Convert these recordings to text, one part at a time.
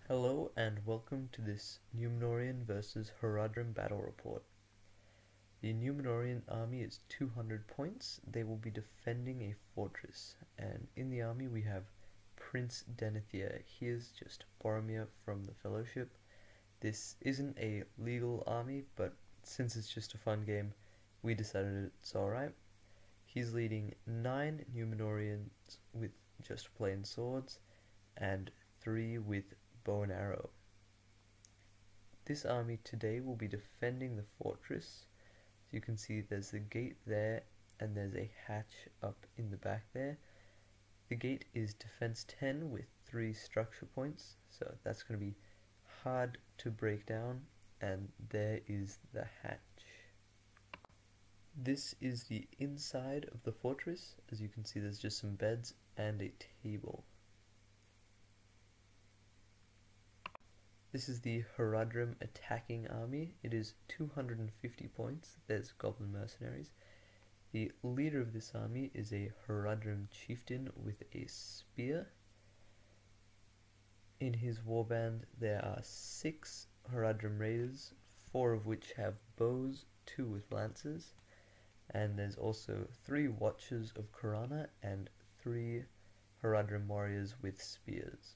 Hello and welcome to this Numenorean versus Haradrim battle report. The Numenorian army is 200 points. They will be defending a fortress, and in the army we have Prince Denethor. He is just Boromir from the Fellowship. This isn't a legal army, but since it's just a fun game, we decided it's alright. He's leading 9 Numenoreans with just plain swords, and 3 with bow and arrow. This army today will be defending the fortress. As you can see, there's the gate there, and there's a hatch up in the back there. The gate is defense 10 with 3 structure points, so that's going to be hard to break down, and there is the hatch. This is the inside of the fortress. As you can see, there's just some beds and a table. This is the Haradrim attacking army. It is 250 points. There's goblin mercenaries. The leader of this army is a Haradrim chieftain with a spear. In his warband there are 6 Haradrim raiders, 4 of which have bows, 2 with lances, and there's also 3 watchers of Khorana and 3 Haradrim warriors with spears.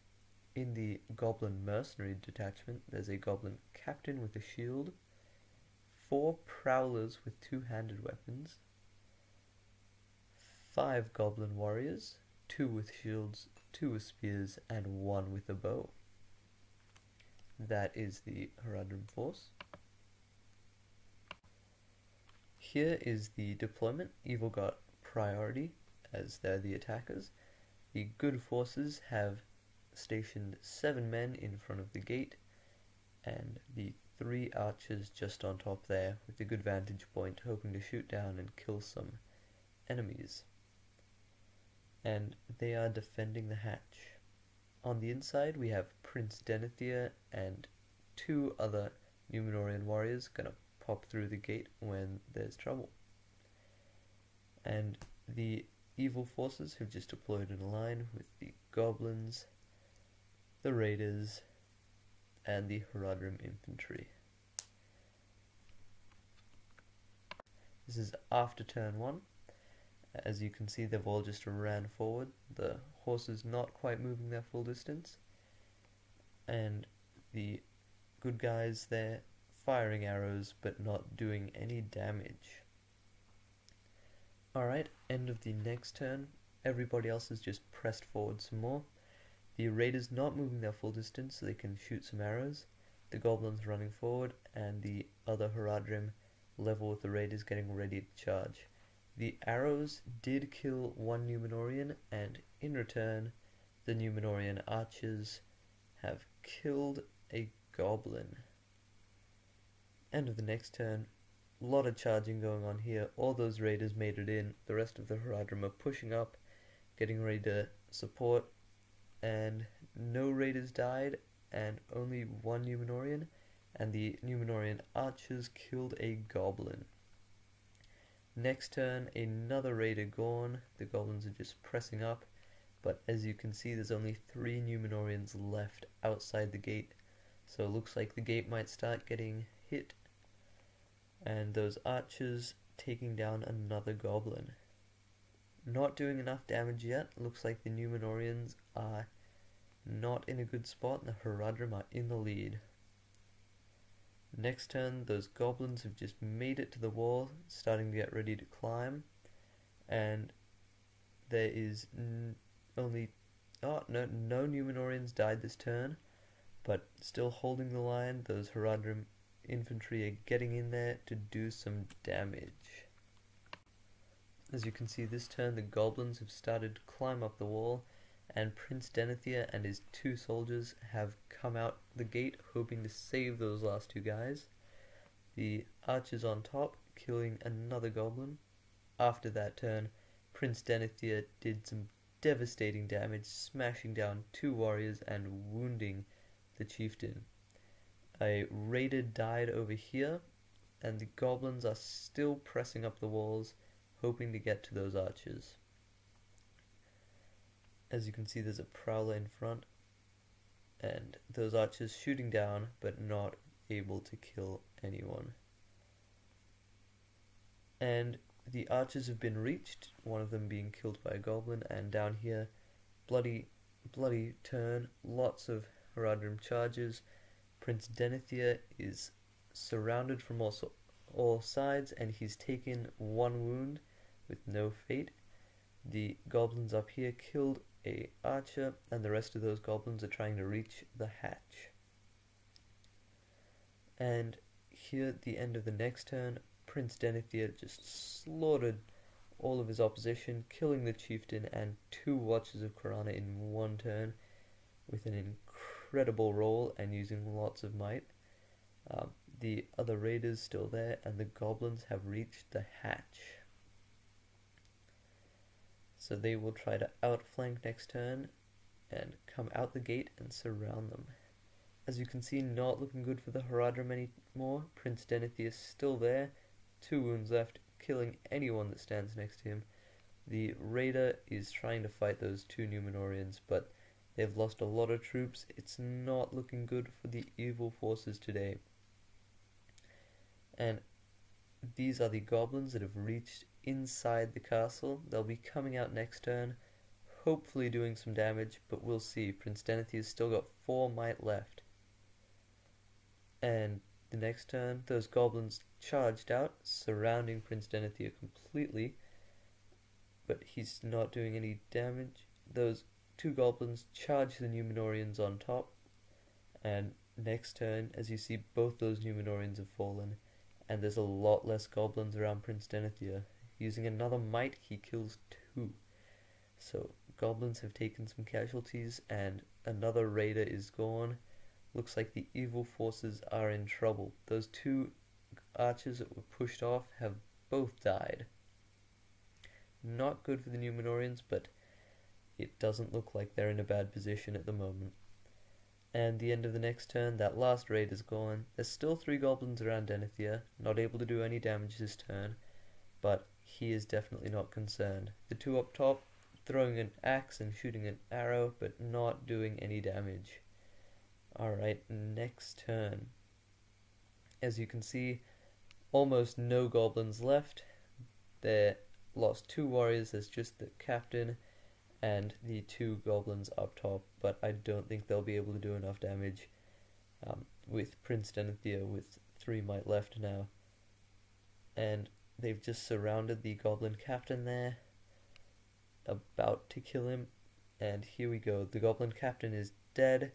In the goblin mercenary detachment, there's a goblin captain with a shield, 4 prowlers with 2-handed weapons, 5 goblin warriors, 2 with shields, 2 with spears, and 1 with a bow. That is the Haradrim force. Here is the deployment. Evil got priority as they're the attackers. The good forces have stationed 7 men in front of the gate, and the 3 archers just on top there with a good vantage point, hoping to shoot down and kill some enemies. And they are defending the hatch. On the inside we have Prince Denethor and 2 other Numenorian warriors gonna pop through the gate when there's trouble. And the evil forces have just deployed in a line with the goblins, the raiders, and the Haradrim infantry. This is after turn 1. As you can see, they've all just ran forward. The horses not quite moving their full distance, and the good guys there firing arrows but not doing any damage. Alright, end of the next turn. Everybody else has just pressed forward some more. The raiders not moving their full distance so they can shoot some arrows, the goblins running forward, and the other Haradrim level with the raiders getting ready to charge. The arrows did kill 1 Numenorian, and in return the Numenorian archers have killed a goblin. End of the next turn. A lot of charging going on here. All those raiders made it in. The rest of the Haradrim are pushing up, getting ready to support, and no raiders died, and only 1 Numenorian, and the Numenorian archers killed a goblin. Next turn, another raider gone. The goblins are just pressing up, but as you can see, there's only 3 Numenorians left outside the gate, so it looks like the gate might start getting hit, and those archers taking down another goblin. Not doing enough damage yet. Looks like the Numenorians are not in a good spot, and the Haradrim are in the lead. Next turn, those goblins have just made it to the wall, starting to get ready to climb, and there is no Numenorians died this turn, but still holding the line. Those Haradrim infantry are getting in there to do some damage. As you can see, this turn the goblins have started to climb up the wall, and Prince Denethor and his 2 soldiers have come out the gate hoping to save those last 2 guys. The archers on top killing another goblin. After that turn, Prince Denethor did some devastating damage, smashing down 2 warriors and wounding the chieftain. A raider died over here, and the goblins are still pressing up the walls, hoping to get to those archers. As you can see, there's a prowler in front, and those archers shooting down but not able to kill anyone. And the archers have been reached, one of them being killed by a goblin, and down here, bloody turn, lots of Haradrim charges. Prince Denethor is surrounded from all sides, and he's taken one wound with no fate. The goblins up here killed a archer, and the rest of those goblins are trying to reach the hatch. And here at the end of the next turn, Prince Denethor just slaughtered all of his opposition, killing the chieftain and 2 Watchers of Khorana in one turn with an incredible roll and using lots of might. The other raiders still there, and the goblins have reached the hatch. So they will try to outflank next turn and come out the gate and surround them. As you can see, not looking good for the Haradrim anymore. Prince Denethor is still there, 2 wounds left, killing anyone that stands next to him. The raider is trying to fight those 2 Numenoreans, but they've lost a lot of troops. It's not looking good for the evil forces today. And these are the goblins that have reached inside the castle. They'll be coming out next turn, hopefully doing some damage, but we'll see. Prince Denethor's still got 4 might left. And the next turn, those goblins charged out, surrounding Prince Denethor completely, but he's not doing any damage. Those 2 goblins charge the Numenoreans on top, and next turn, as you see, both those Numenoreans have fallen, and there's a lot less goblins around Prince Denethor. Using another might, he kills 2. So goblins have taken some casualties, and another raider is gone. Looks like the evil forces are in trouble. Those 2 archers that were pushed off have both died. Not good for the Numenoreans, but it doesn't look like they're in a bad position at the moment. And the end of the next turn, that last raid is gone. There's still 3 goblins around Denethor, not able to do any damage this turn, but he is definitely not concerned. The 2 up top, throwing an axe and shooting an arrow, but not doing any damage. Alright, next turn. As you can see, almost no goblins left. They lost 2 warriors, there's just the captain and the 2 goblins up top, but I don't think they'll be able to do enough damage with Prince Denethor with 3 might left now. And they've just surrounded the goblin captain there, about to kill him, and here we go. The goblin captain is dead,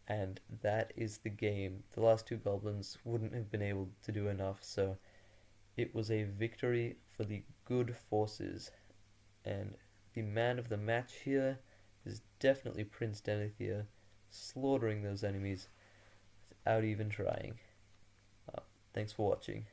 and that is the game. The last 2 goblins wouldn't have been able to do enough, so it was a victory for the good forces, and the man of the match here is definitely Prince Denethor, slaughtering those enemies without even trying. Thanks for watching.